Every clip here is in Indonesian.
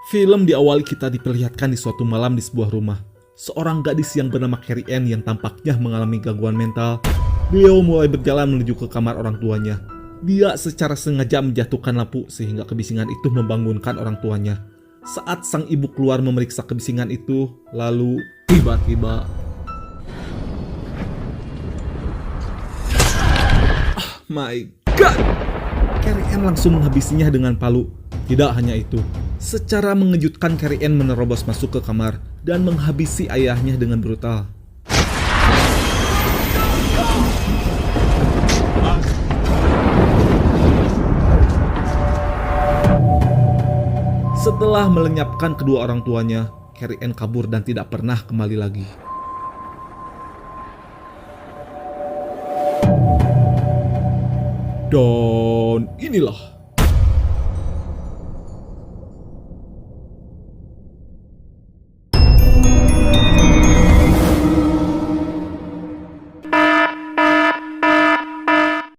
Film diawali kita diperlihatkan di suatu malam di sebuah rumah. Seorang gadis yang bernama Carrie Ann yang tampaknya mengalami gangguan mental. Beliau mulai berjalan menuju ke kamar orang tuanya. Dia secara sengaja menjatuhkan lampu sehingga kebisingan itu membangunkan orang tuanya. Saat sang ibu keluar memeriksa kebisingan itu, lalu tiba-tiba... My God! Carrie Ann langsung menghabisinya dengan palu. Tidak hanya itu, secara mengejutkan Carrie Ann menerobos masuk ke kamar dan menghabisi ayahnya dengan brutal. Setelah melenyapkan kedua orang tuanya, Carrie Ann kabur dan tidak pernah kembali lagi. Dan inilah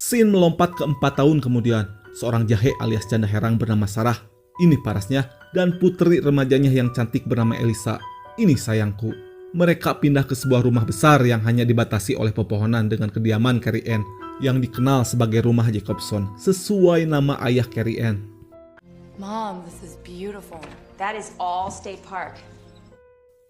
scene melompat ke 4 tahun kemudian. Seorang jahe alias janda herang bernama Sarah, ini parasnya, dan putri remajanya yang cantik bernama Elisa, ini sayangku. Mereka pindah ke sebuah rumah besar yang hanya dibatasi oleh pepohonan dengan kediaman Carrie Ann yang dikenal sebagai rumah Jacobson, sesuai nama ayah Carrie Ann. Mom, this is beautiful. That is all State Park.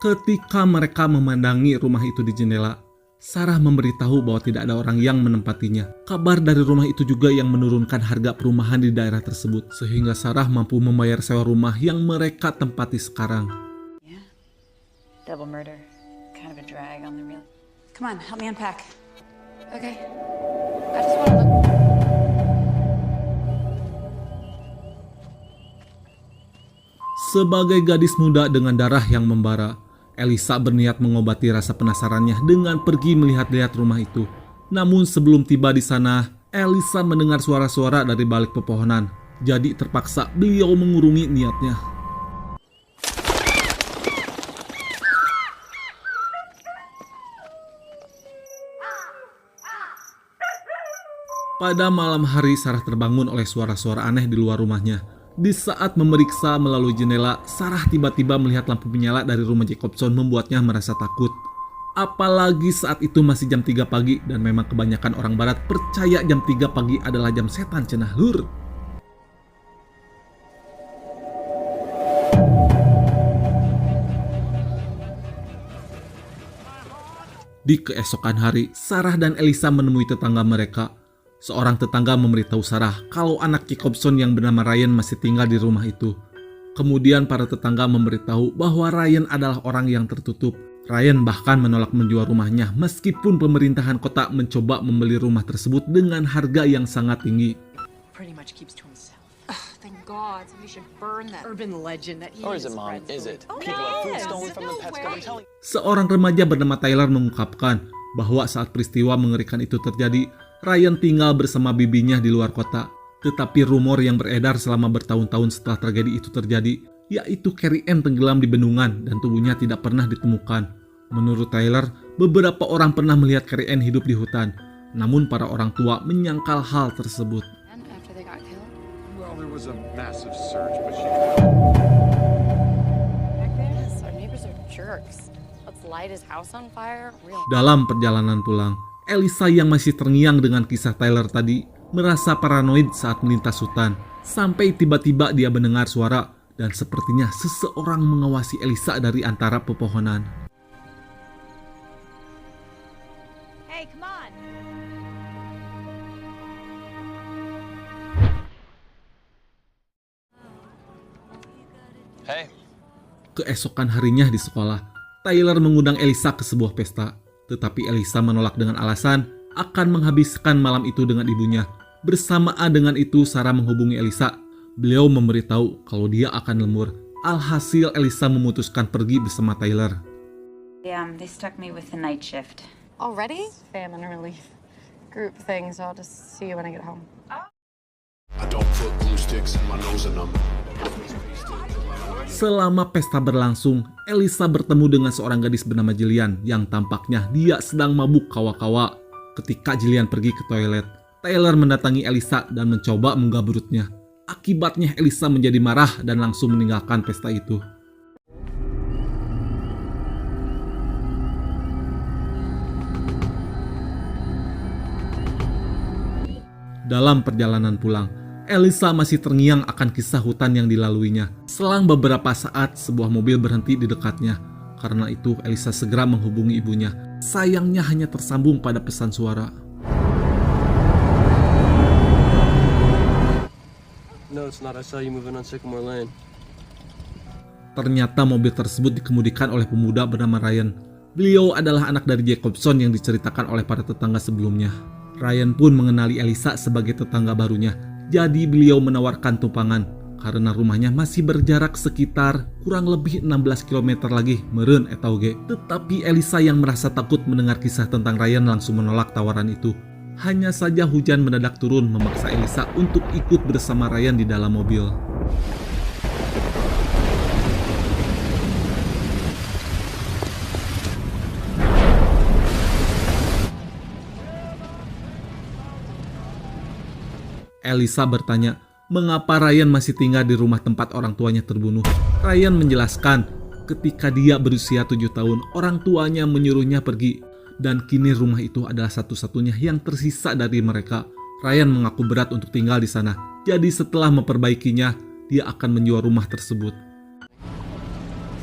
Ketika mereka memandangi rumah itu di jendela, Sarah memberitahu bahwa tidak ada orang yang menempatinya. Kabar dari rumah itu juga yang menurunkan harga perumahan di daerah tersebut, sehingga Sarah mampu membayar sewa rumah yang mereka tempati sekarang. Yeah. Double murder. Kind of a drag on the real. Come on, help me unpack. Okay. I just want to look. Sebagai gadis muda dengan darah yang membara, Elisa berniat mengobati rasa penasarannya dengan pergi melihat-lihat rumah itu. Namun sebelum tiba di sana, Elisa mendengar suara-suara dari balik pepohonan. Jadi terpaksa beliau mengurungi niatnya. Pada malam hari, Sarah terbangun oleh suara-suara aneh di luar rumahnya. Di saat memeriksa melalui jendela, Sarah tiba-tiba melihat lampu menyala dari rumah Jacobson membuatnya merasa takut. Apalagi saat itu masih jam 3 pagi dan memang kebanyakan orang barat percaya jam 3 pagi adalah jam setan cenah lur. Di keesokan hari, Sarah dan Elisa menemui tetangga mereka. Seorang tetangga memberitahu Sarah kalau anak Jacobson yang bernama Ryan masih tinggal di rumah itu. Kemudian para tetangga memberitahu bahwa Ryan adalah orang yang tertutup. Ryan bahkan menolak menjual rumahnya meskipun pemerintahan kota mencoba membeli rumah tersebut dengan harga yang sangat tinggi. Pretty much keeps to himself. Thank God, somebody should burn that urban legend that he Or is it, Mom? Is it? People have food stolen from them, pets gone telling. Seorang remaja bernama Tyler mengungkapkan bahwa saat peristiwa mengerikan itu terjadi, Ryan tinggal bersama bibinya di luar kota. Tetapi rumor yang beredar selama bertahun-tahun setelah tragedi itu terjadi, yaitu Carrie Ann tenggelam di bendungan dan tubuhnya tidak pernah ditemukan. Menurut Tyler, beberapa orang pernah melihat Carrie Ann hidup di hutan. Namun para orang tua menyangkal hal tersebut. And after they got killed? Well, there was a massive search, but she... Back there? Yes, our neighbors are jerks. Let's light his house on fire. Real. Dalam perjalanan pulang, Elisa yang masih terngiang dengan kisah Tyler tadi merasa paranoid saat melintas hutan. Sampai tiba-tiba dia mendengar suara dan sepertinya seseorang mengawasi Elisa dari antara pepohonan. Hey, come on. Hey. Keesokan harinya di sekolah, Tyler mengundang Elisa ke sebuah pesta. Tetapi Elisa menolak dengan alasan akan menghabiskan malam itu dengan ibunya. Bersamaan dengan itu, Sarah menghubungi Elisa. Beliau memberitahu kalau dia akan lemur. Alhasil Elisa memutuskan pergi bersama Tyler. Yeah, they stuck me with the night shift. Already? Famine relief. Group thing, so I'll just see you when I get home. I don't put glue sticks in my nose and I'm... Selama pesta berlangsung, Elisa bertemu dengan seorang gadis bernama Jillian yang tampaknya dia sedang mabuk kawa-kawa. Ketika Jillian pergi ke toilet, Tyler mendatangi Elisa dan mencoba menggabrutnya. Akibatnya Elisa menjadi marah dan langsung meninggalkan pesta itu. Dalam perjalanan pulang, Elisa masih terngiang akan kisah hutan yang dilaluinya. Selang beberapa saat, sebuah mobil berhenti di dekatnya. Karena itu, Elisa segera menghubungi ibunya. Sayangnya hanya tersambung pada pesan suara. No, it's not. I saw you moving on Sycamore Lane. Ternyata mobil tersebut dikemudikan oleh pemuda bernama Ryan. Beliau adalah anak dari Jacobson yang diceritakan oleh para tetangga sebelumnya. Ryan pun mengenali Elisa sebagai tetangga barunya. Jadi beliau menawarkan tumpangan karena rumahnya masih berjarak sekitar kurang lebih 16 km lagi meureun eta oge. Tetapi Elisa yang merasa takut mendengar kisah tentang Ryan langsung menolak tawaran itu. Hanya saja hujan mendadak turun memaksa Elisa untuk ikut bersama Ryan di dalam mobil. Elisa bertanya, mengapa Ryan masih tinggal di rumah tempat orang tuanya terbunuh. Ryan menjelaskan, ketika dia berusia 7 tahun, orang tuanya menyuruhnya pergi. Dan kini rumah itu adalah satu-satunya yang tersisa dari mereka. Ryan mengaku berat untuk tinggal di sana. Jadi setelah memperbaikinya, dia akan menjual rumah tersebut.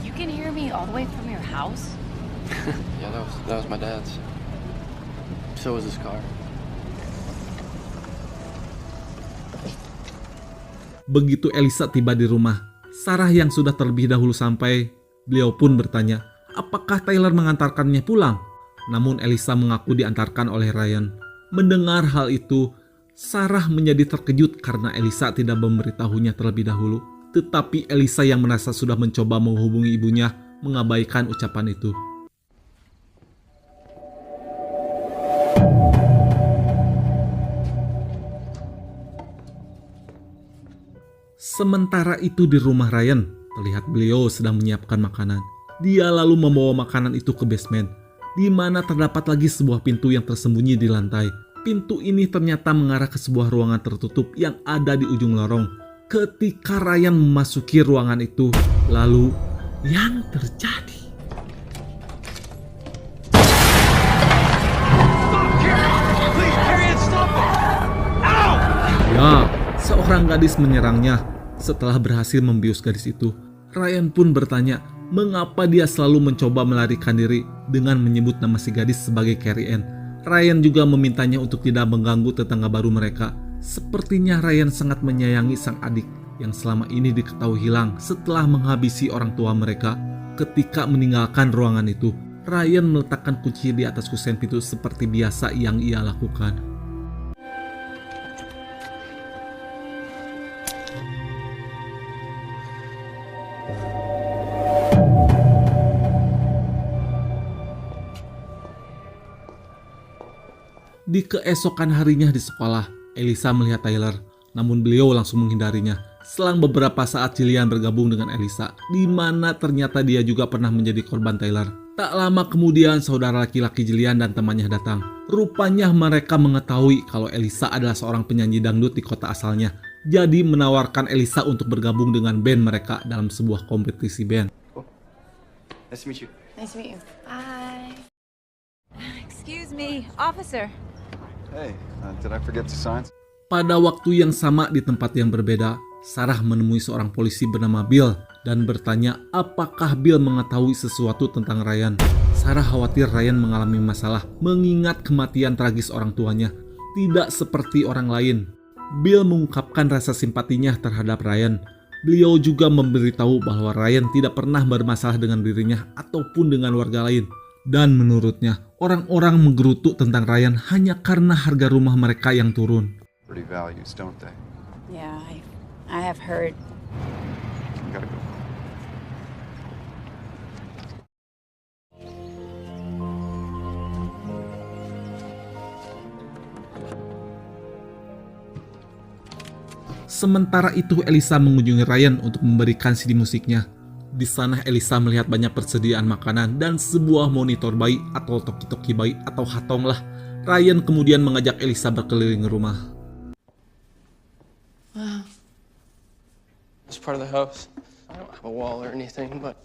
You can hear me all the way from your house? Yeah, that was my dad's. So was his car. Begitu Elisa tiba di rumah, Sarah yang sudah terlebih dahulu sampai, beliau pun bertanya, apakah Tyler mengantarkannya pulang? Namun Elisa mengaku diantarkan oleh Ryan. Mendengar hal itu, Sarah menjadi terkejut karena Elisa tidak memberitahunya terlebih dahulu. Tetapi Elisa yang merasa sudah mencoba menghubungi ibunya, mengabaikan ucapan itu. Sementara itu di rumah Ryan, terlihat beliau sedang menyiapkan makanan. Dia lalu membawa makanan itu ke basement, di mana terdapat lagi sebuah pintu yang tersembunyi di lantai. Pintu ini ternyata mengarah ke sebuah ruangan tertutup yang ada di ujung lorong. Ketika Ryan memasuki ruangan itu, lalu yang terjadi. Ya, seorang gadis menyerangnya. Setelah berhasil membius gadis itu, Ryan pun bertanya mengapa dia selalu mencoba melarikan diri dengan menyebut nama si gadis sebagai Carrie Ann. Ryan juga memintanya untuk tidak mengganggu tetangga baru mereka. Sepertinya Ryan sangat menyayangi sang adik yang selama ini diketahui hilang setelah menghabisi orang tua mereka. Ketika meninggalkan ruangan itu, Ryan meletakkan kunci di atas kusen pintu seperti biasa yang ia lakukan. Di keesokan harinya di sekolah, Elisa melihat Tyler, namun beliau langsung menghindarinya. Selang beberapa saat Jillian bergabung dengan Elisa, di mana ternyata dia juga pernah menjadi korban Tyler. Tak lama kemudian saudara laki-laki Jillian dan temannya datang. Rupanya mereka mengetahui kalau Elisa adalah seorang penyanyi dangdut di kota asalnya. Jadi menawarkan Elisa untuk bergabung dengan band mereka dalam sebuah kompetisi band. Nice to meet you. Nice to meet you. Bye. Excuse me, officer. Hey, did I forget to sign? Pada waktu yang sama di tempat yang berbeda, Sarah menemui seorang polisi bernama Bill dan bertanya apakah Bill mengetahui sesuatu tentang Ryan. Sarah khawatir Ryan mengalami masalah mengingat kematian tragis orang tuanya, tidak seperti orang lain. Bill mengungkapkan rasa simpatinya terhadap Ryan. Beliau juga memberitahu bahwa Ryan tidak pernah bermasalah dengan dirinya ataupun dengan warga lain. Dan menurutnya, orang-orang menggerutu tentang Ryan hanya karena harga rumah mereka yang turun. Pretty values, don't they? Yeah, I have heard. Gotta go. Sementara itu Elisa mengunjungi Ryan untuk memberikan CD musiknya. Di sana Elisa melihat banyak persediaan makanan dan sebuah monitor bayi atau toki-toki bayi atau hatong lah. Ryan kemudian mengajak Elisa berkeliling rumah. Wow, It's part of the house. I don't have a wall or anything, but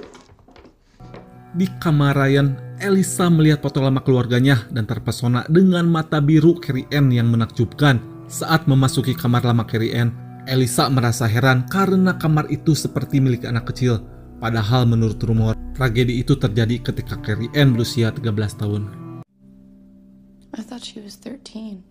Di kamar Ryan, Elisa melihat foto lama keluarganya dan terpesona dengan mata biru Carrie Ann yang menakjubkan. Saat memasuki kamar lama Carrie Ann, Elisa merasa heran karena kamar itu seperti milik anak kecil. Padahal menurut rumor, tragedi itu terjadi ketika Carrie Ann berusia 13 tahun. I thought she was 13.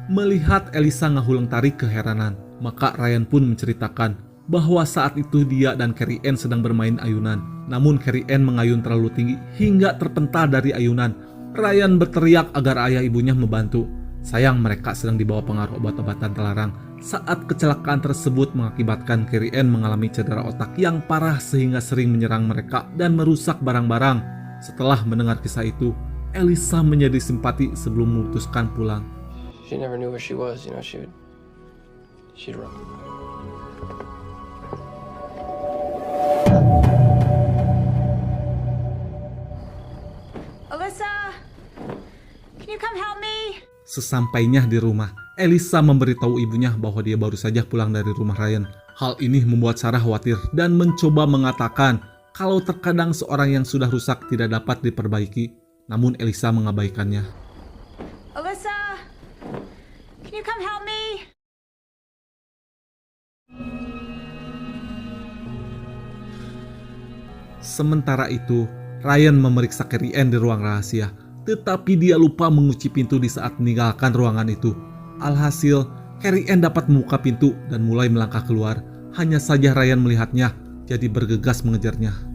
Melihat Elisa ngahulang tarik keheranan, maka Ryan pun menceritakan bahwa saat itu dia dan Carrie Ann sedang bermain ayunan. Namun Carrie Ann mengayun terlalu tinggi hingga terpental dari ayunan. Ryan berteriak agar ayah ibunya membantu. Sayang mereka sedang dibawa pengaruh obat-obatan terlarang. Saat kecelakaan tersebut mengakibatkan Carrie Ann mengalami cedera otak yang parah sehingga sering menyerang mereka dan merusak barang-barang. Setelah mendengar kisah itu, Elisa menjadi simpati sebelum memutuskan pulang. she never knew where she was. You know, she'd run. Alyssa! Can you come help me? Sesampainya di rumah, Elisa memberitahu ibunya bahwa dia baru saja pulang dari rumah Ryan. Hal ini membuat Sarah khawatir dan mencoba mengatakan kalau terkadang seorang yang sudah rusak tidak dapat diperbaiki. Namun Elisa mengabaikannya. Alyssa! Can you come help me? Sementara itu, Ryan memeriksa Carrie Ann di ruang rahasia. Tetapi dia lupa mengunci pintu di saat meninggalkan ruangan itu. Alhasil, Carrie Ann dapat membuka pintu dan mulai melangkah keluar. Hanya saja Ryan melihatnya, jadi bergegas mengejarnya.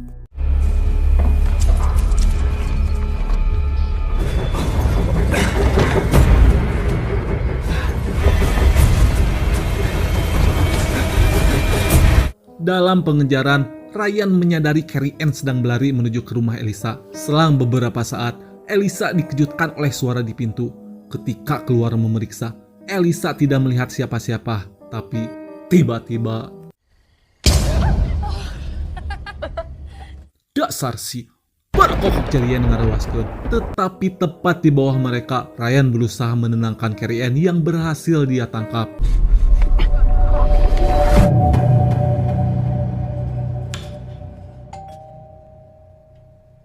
Dalam pengejaran, Ryan menyadari Carrie Ann sedang berlari menuju ke rumah Elisa. Selang beberapa saat, Elisa dikejutkan oleh suara di pintu. Ketika keluar memeriksa, Elisa tidak melihat siapa-siapa, tapi tiba-tiba... Dasar si berkokok jalian ngarawaskeun. Tetapi tepat di bawah mereka, Ryan berusaha menenangkan Carrie Ann yang berhasil dia tangkap.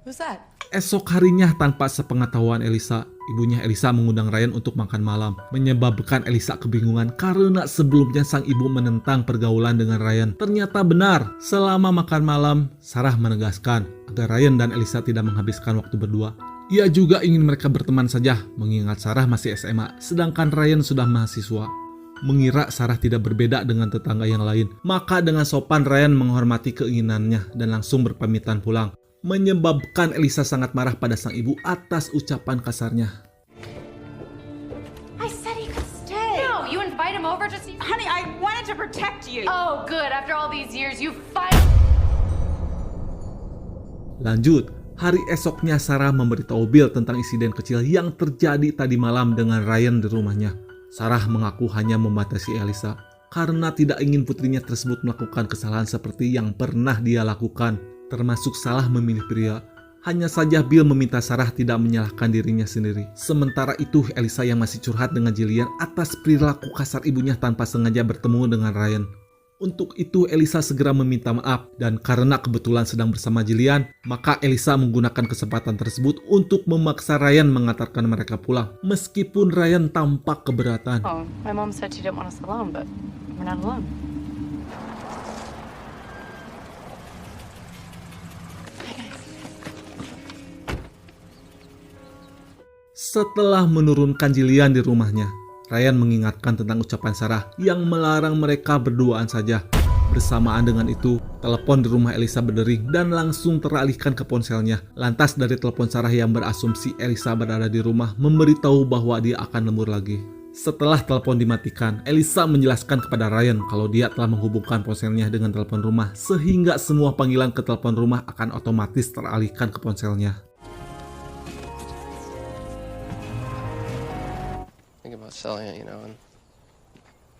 Who's that? Esok harinya tanpa sepengetahuan Elisa, ibunya Elisa mengundang Ryan untuk makan malam, menyebabkan Elisa kebingungan karena sebelumnya sang ibu menentang pergaulan dengan Ryan. Ternyata benar, selama makan malam, Sarah menegaskan agar Ryan dan Elisa tidak menghabiskan waktu berdua. Ia juga ingin mereka berteman saja, mengingat Sarah masih SMA, sedangkan Ryan sudah mahasiswa. Mengira Sarah tidak berbeda dengan tetangga yang lain, maka dengan sopan Ryan menghormati keinginannya dan langsung berpamitan pulang. Menyebabkan Elisa sangat marah pada sang ibu atas ucapan kasarnya. I said he could stay. No, you invite him over just so you... Honey, I wanted to protect you. Oh, good. After all these years, you Lanjut, hari esoknya Sarah memberitahu Bill tentang insiden kecil yang terjadi tadi malam dengan Ryan di rumahnya. Sarah mengaku hanya membatasi Elisa karena tidak ingin putrinya tersebut melakukan kesalahan seperti yang pernah dia lakukan, termasuk salah memilih pria. Hanya saja Bill meminta Sarah tidak menyalahkan dirinya sendiri. Sementara itu Elisa yang masih curhat dengan Jillian atas perilaku kasar ibunya tanpa sengaja bertemu dengan Ryan. Untuk itu Elisa segera meminta maaf, dan karena kebetulan sedang bersama Jillian, maka Elisa menggunakan kesempatan tersebut untuk memaksa Ryan mengantarkan mereka pulang. Meskipun Ryan tampak keberatan. Oh, my mom said she didn't want us alone, but we're not alone. Setelah menurunkan Jillian di rumahnya, Ryan mengingatkan tentang ucapan Sarah yang melarang mereka berduaan saja. Bersamaan dengan itu, telepon di rumah Elisa berdering dan langsung teralihkan ke ponselnya. Lantas dari telepon Sarah yang berasumsi Elisa berada di rumah memberitahu bahwa dia akan lembur lagi. Setelah telepon dimatikan, Elisa menjelaskan kepada Ryan kalau dia telah menghubungkan ponselnya dengan telepon rumah, sehingga semua panggilan ke telepon rumah akan otomatis teralihkan ke ponselnya. Selling it, you know, and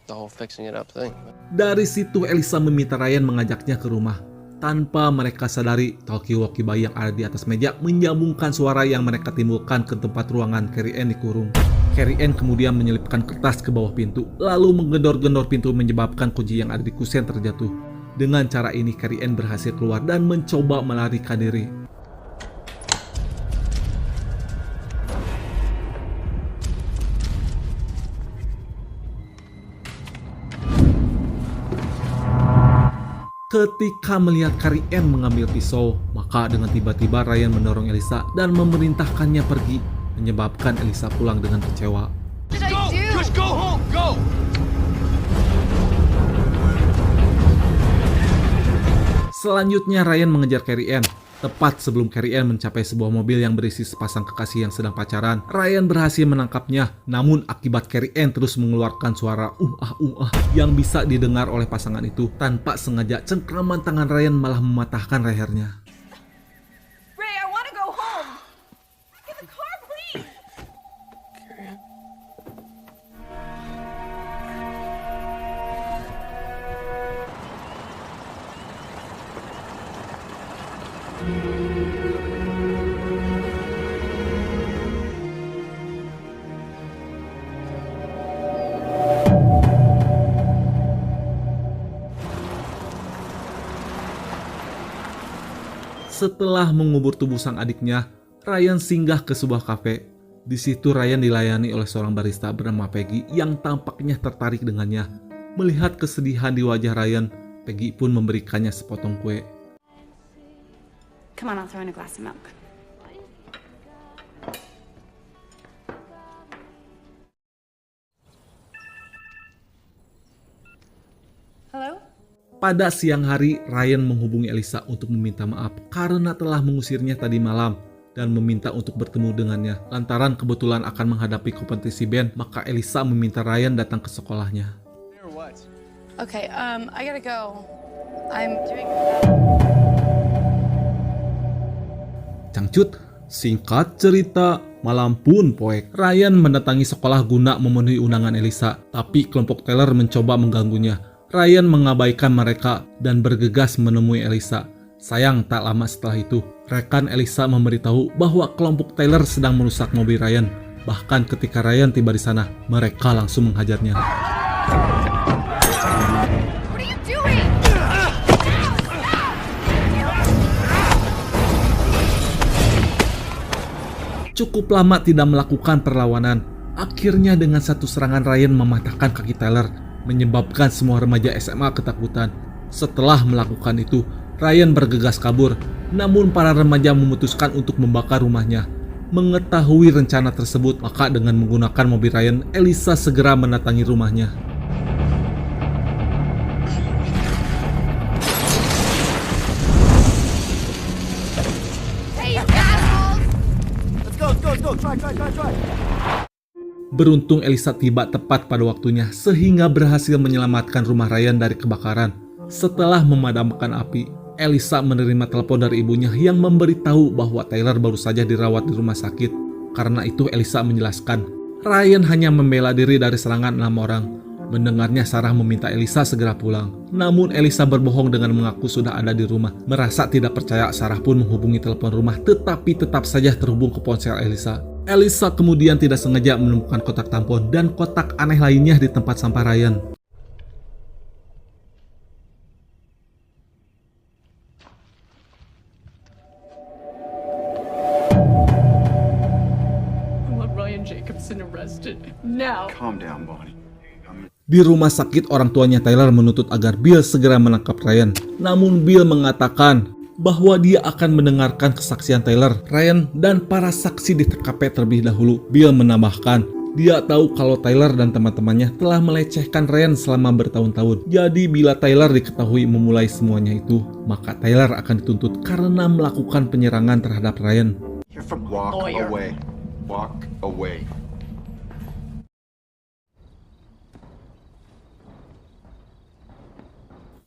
the whole fixing it up thing. Dari situ Elisa meminta Ryan mengajaknya ke rumah. Tanpa mereka sadari, talkie-walkie bayi yang ada di atas meja menyambungkan suara yang mereka timbulkan ke tempat ruangan Carrie Ann dikurung. Carrie Ann kemudian menyelipkan kertas ke bawah pintu, lalu menggedor-gedor pintu menyebabkan kunci yang ada di kusen terjatuh. Dengan cara ini Carrie Ann berhasil keluar dan mencoba melarikan diri. Ketika melihat Carrie Ann mengambil pisau, maka dengan tiba-tiba Ryan mendorong Elisa dan memerintahkannya pergi, menyebabkan Elisa pulang dengan kecewa. Just go home, go! Selanjutnya Ryan mengejar Carrie Ann. Tepat sebelum Carrie Ann mencapai sebuah mobil yang berisi sepasang kekasih yang sedang pacaran, Ryan berhasil menangkapnya. Namun akibat Carrie Ann terus mengeluarkan suara yang bisa didengar oleh pasangan itu, tanpa sengaja cengkraman tangan Ryan malah mematahkan lehernya. Ray, I want to go home. Get the car, please. Setelah mengubur tubuh sang adiknya, Ryan singgah ke sebuah kafe. Di situ Ryan dilayani oleh seorang barista bernama Peggy yang tampaknya tertarik dengannya. Melihat kesedihan di wajah Ryan, Peggy pun memberikannya sepotong kue. Come on, I'll throw in a glass of milk. Hello? Pada siang hari, Ryan menghubungi Elisa untuk meminta maaf karena telah mengusirnya tadi malam dan meminta untuk bertemu dengannya. Lantaran kebetulan akan menghadapi kompetisi band, maka Elisa meminta Ryan datang ke sekolahnya. Okay, I gotta go. I'm doing... Cangcut, singkat cerita, malam pun poek. Ryan mendatangi sekolah guna memenuhi undangan Elisa, tapi kelompok Taylor mencoba mengganggunya. Ryan mengabaikan mereka dan bergegas menemui Elisa. Sayang, tak lama setelah itu, rekan Elisa memberitahu bahwa kelompok Taylor sedang merusak mobil Ryan. Bahkan ketika Ryan tiba di sana, mereka langsung menghajarnya. What are you doing? Cukup lama tidak melakukan perlawanan. Akhirnya dengan satu serangan Ryan mematahkan kaki Taylor, menyebabkan semua remaja SMA ketakutan. Setelah melakukan itu, Ryan bergegas kabur. Namun para remaja memutuskan untuk membakar rumahnya. Mengetahui rencana tersebut, maka dengan menggunakan mobil Ryan, Elisa segera mendatangi rumahnya. Hey, you assholes! Let's go. Try. Beruntung Elisa tiba tepat pada waktunya sehingga berhasil menyelamatkan rumah Ryan dari kebakaran. Setelah memadamkan api, Elisa menerima telepon dari ibunya yang memberitahu bahwa Taylor baru saja dirawat di rumah sakit. Karena itu Elisa menjelaskan, Ryan hanya membela diri dari serangan 6 orang. Mendengarnya, Sarah meminta Elisa segera pulang. Namun Elisa berbohong dengan mengaku sudah ada di rumah. Merasa tidak percaya, Sarah pun menghubungi telepon rumah tetapi tetap saja terhubung ke ponsel Elisa. Elisa kemudian tidak sengaja menemukan kotak tampon dan kotak aneh lainnya di tempat sampah Ryan. I want Ryan Jacobson arrested now. Calm down, Bonnie. Di rumah sakit, orang tuanya Taylor menuntut agar Bill segera menangkap Ryan. Namun Bill mengatakan bahwa dia akan mendengarkan kesaksian Taylor, Ryan, dan para saksi di TKP terlebih dahulu. Bill menambahkan, dia tahu kalau Taylor dan teman-temannya telah melecehkan Ryan selama bertahun-tahun. Jadi bila Taylor diketahui memulai semuanya itu, maka Taylor akan dituntut karena melakukan penyerangan terhadap Ryan. Walk away. Walk away.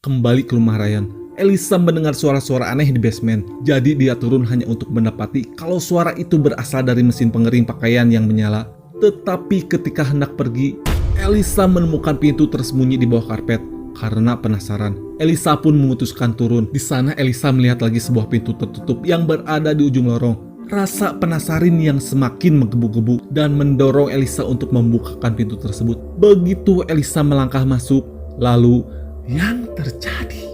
Kembali ke rumah Ryan, Elisa mendengar suara-suara aneh di basement. Jadi dia turun hanya untuk mendapati kalau suara itu berasal dari mesin pengering pakaian yang menyala. Tetapi ketika hendak pergi, Elisa menemukan pintu tersembunyi di bawah karpet. Karena penasaran, Elisa pun memutuskan turun. Di sana Elisa melihat lagi sebuah pintu tertutup yang berada di ujung lorong. Rasa penasaran yang semakin menggebu-gebu dan mendorong Elisa untuk membukakan pintu tersebut. Begitu Elisa melangkah masuk, lalu yang terjadi.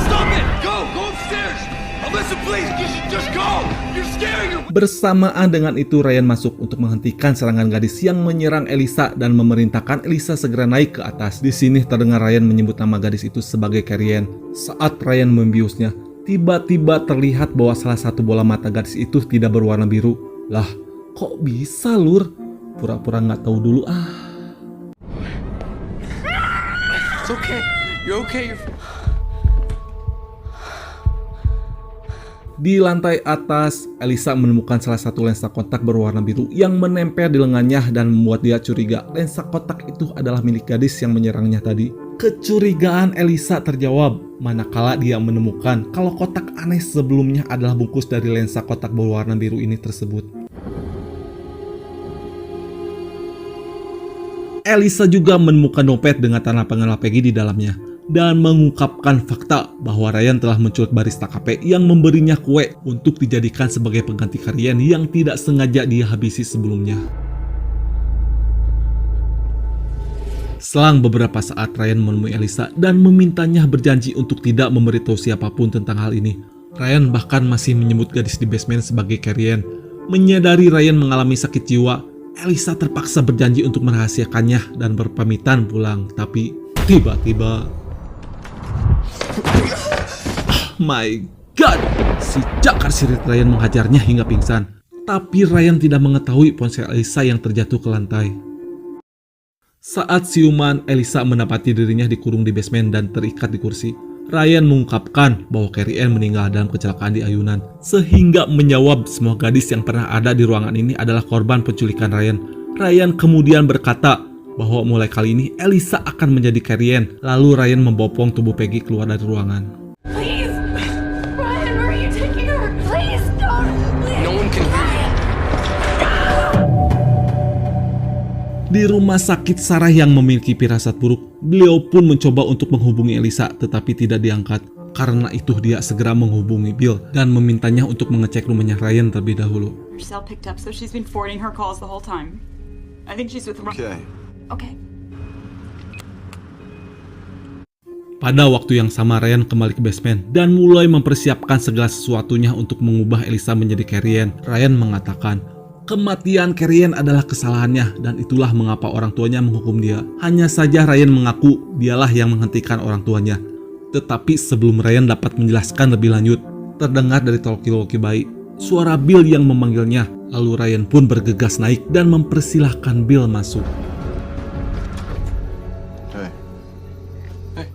Stop it! Go! Go upstairs! Alyssa, please! Just go! You're scaring her! Bersamaan dengan itu, Ryan masuk untuk menghentikan serangan gadis yang menyerang Elisa dan memerintahkan Elisa segera naik ke atas. Di sini terdengar Ryan menyebut nama gadis itu sebagai Carrie Ann. Saat Ryan membiusnya, tiba-tiba terlihat bahwa salah satu bola mata gadis itu tidak berwarna biru. Lah, kok bisa, Lur? Pura-pura nggak tahu dulu ah. It's okay. You're okay. Di lantai atas, Elisa menemukan salah satu lensa kontak berwarna biru yang menempel di lengannya dan membuat dia curiga lensa kontak itu adalah milik gadis yang menyerangnya tadi. Kecurigaan Elisa terjawab manakala dia menemukan kalau kotak aneh sebelumnya adalah bungkus dari lensa kontak berwarna biru ini tersebut. Elisa juga menemukan dompet dengan tanda pengenal Peggy di dalamnya dan mengungkapkan fakta bahwa Ryan telah menculik barista kafe yang memberinya kue untuk dijadikan sebagai pengganti Carrie Ann yang tidak sengaja dia habisi sebelumnya. Selang beberapa saat, Ryan menemui Elisa dan memintanya berjanji untuk tidak memberitahu siapapun tentang hal ini. Ryan bahkan masih menyebut gadis di basement sebagai Carrie Ann. Menyadari Ryan mengalami sakit jiwa, Elisa terpaksa berjanji untuk merahasiakannya dan berpamitan pulang. Tapi tiba-tiba, my god, si jakar sirit Ryan menghajarnya hingga pingsan. Tapi Ryan tidak mengetahui ponsel Elisa yang terjatuh ke lantai. Saat siuman, Elisa mendapati dirinya dikurung di basement dan terikat di kursi. Ryan mengungkapkan bahwa Carrie Ann meninggal dalam kecelakaan di ayunan, sehingga menjawab semua gadis yang pernah ada di ruangan ini adalah korban penculikan Ryan. Ryan kemudian berkata bahwa mulai kali ini Elisa akan menjadi Carrie Ann. Lalu Ryan membopong tubuh Peggy keluar dari ruangan. Please! Ryan, where are you taking her? Please, don't! Please! No one can hear you. Di rumah sakit Sarah yang memiliki firasat buruk, beliau pun mencoba untuk menghubungi Elisa tetapi tidak diangkat. Karena itu dia segera menghubungi Bill dan memintanya untuk mengecek rumahnya Ryan terlebih dahulu. Her cell picked up, so she's been forwarding her calls the whole time. I think she's with Okay. Okay. Pada waktu yang sama, Ryan kembali ke basement dan mulai mempersiapkan segala sesuatunya untuk mengubah Elisa menjadi Carrie Ann. Ryan mengatakan kematian Carrie Ann adalah kesalahannya dan itulah mengapa orang tuanya menghukum dia. Hanya saja Ryan mengaku dialah yang menghentikan orang tuanya. Tetapi sebelum Ryan dapat menjelaskan lebih lanjut, terdengar dari talkie-walkie bayi suara Bill yang memanggilnya. Lalu Ryan pun bergegas naik dan mempersilahkan Bill masuk. Hey. Hey.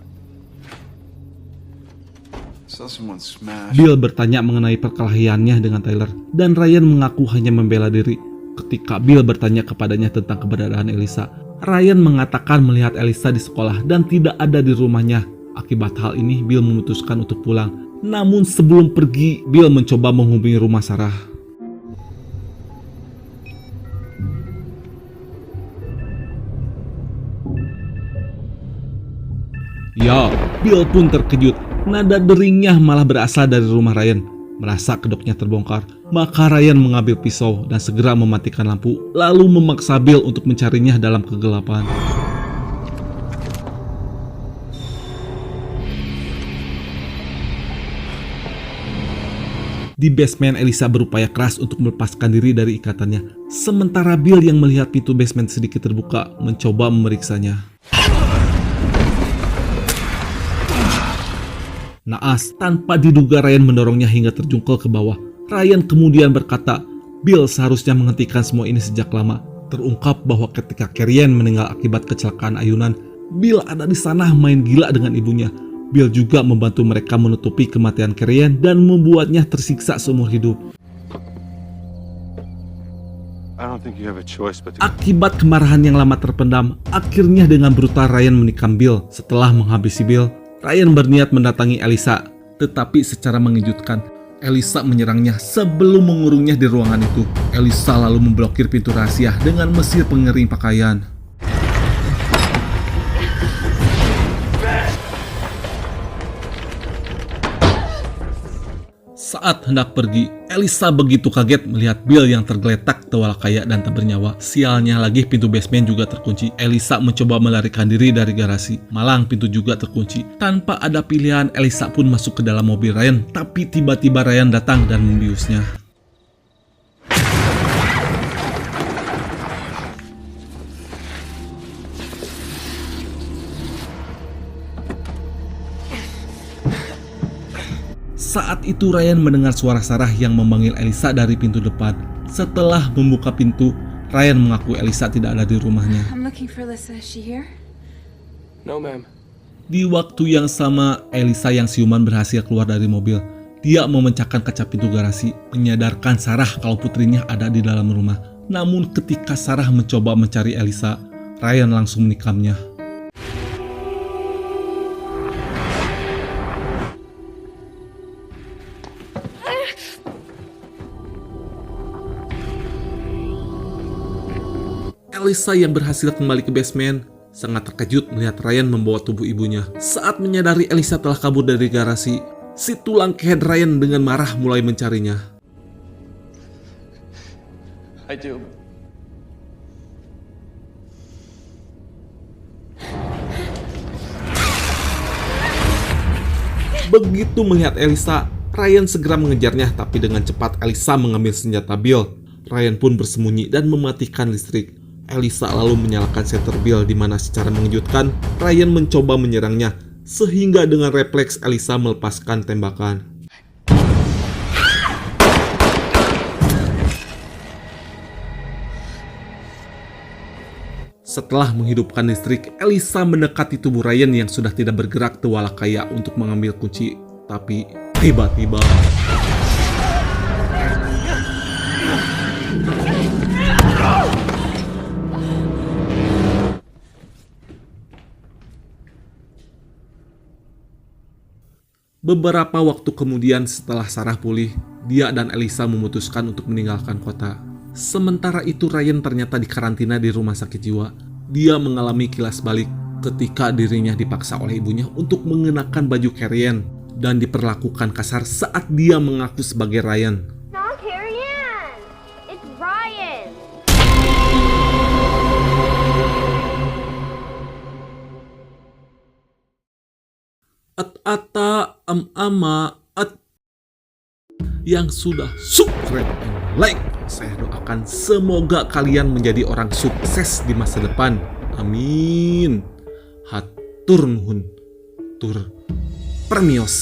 Saw someone smash. Bill bertanya mengenai perkelahiannya dengan Tyler dan Ryan mengaku hanya membela diri. Ketika Bill bertanya kepadanya tentang keberadaan Elisa, Ryan mengatakan melihat Elisa di sekolah dan tidak ada di rumahnya. Akibat hal ini, Bill memutuskan untuk pulang. Namun sebelum pergi, Bill mencoba menghubungi rumah Sarah. Ya, Bill pun terkejut. Nada deringnya malah berasal dari rumah Ryan. Merasa kedoknya terbongkar, maka Ryan mengambil pisau dan segera mematikan lampu, lalu memaksa Bill untuk mencarinya dalam kegelapan. Di basement, Elisa berupaya keras untuk melepaskan diri dari ikatannya. Sementara Bill yang melihat pintu basement sedikit terbuka, mencoba memeriksanya. Naas, tanpa diduga Ryan mendorongnya hingga terjungkel ke bawah. Ryan kemudian berkata, Bill seharusnya menghentikan semua ini sejak lama. Terungkap bahwa ketika Carrie Ann meninggal akibat kecelakaan ayunan, Bill ada di sana main gila dengan ibunya. Bill juga membantu mereka menutupi kematian Carrie Ann dan membuatnya tersiksa seumur hidup. I don't think you have a choice but to... Akibat kemarahan yang lama terpendam, akhirnya dengan brutal Ryan menikam Bill. Setelah menghabisi Bill, Ryan berniat mendatangi Elisa. Tetapi secara mengejutkan, Elisa menyerangnya sebelum mengurungnya di ruangan itu. Elisa lalu memblokir pintu rahasia dengan mesin pengering pakaian. Saat hendak pergi, Elisa begitu kaget melihat Bill yang tergeletak tewalakaya dan tak bernyawa. Sialnya lagi pintu basement juga terkunci. Elisa mencoba melarikan diri dari garasi. Malang pintu juga terkunci. Tanpa ada pilihan, Elisa pun masuk ke dalam mobil Ryan. Tapi tiba-tiba Ryan datang dan membiusnya. Saat itu Ryan mendengar suara Sarah yang memanggil Elisa dari pintu depan. Setelah membuka pintu, Ryan mengaku Elisa tidak ada di rumahnya. I'm looking for Alyssa. Is she here? No, ma'am. Di waktu yang sama, Elisa yang siuman berhasil keluar dari mobil. Dia memecahkan kaca pintu garasi, menyadarkan Sarah kalau putrinya ada di dalam rumah. Namun ketika Sarah mencoba mencari Elisa, Ryan langsung menikamnya. Elisa yang berhasil kembali ke basement sangat terkejut melihat Ryan membawa tubuh ibunya. Saat menyadari Elisa telah kabur dari garasi, si tulang kehead Ryan dengan marah mulai mencarinya. I do. Begitu melihat Elisa, Ryan segera mengejarnya, tapi dengan cepat Elisa mengambil senjata Bill. Ryan pun bersembunyi dan mematikan listrik. Elisa lalu menyalakan senter Bill, di mana secara mengejutkan Ryan mencoba menyerangnya, sehingga dengan refleks Elisa melepaskan tembakan. Setelah menghidupkan listrik, Elisa mendekati tubuh Ryan yang sudah tidak bergerak tewalakaya untuk mengambil kunci. Tapi tiba-tiba beberapa waktu kemudian setelah Sarah pulih, dia dan Elisa memutuskan untuk meninggalkan kota. Sementara itu Ryan ternyata dikarantina di rumah sakit jiwa. Dia mengalami kilas balik ketika dirinya dipaksa oleh ibunya untuk mengenakan baju Carrion dan diperlakukan kasar saat dia mengaku sebagai Ryan. Not Carrie-Ann. It's Ryan. At-ata ama at yang sudah subscribe and like. Saya doakan semoga kalian menjadi orang sukses di masa depan. Amin. Hatur nuhun. Tur permios.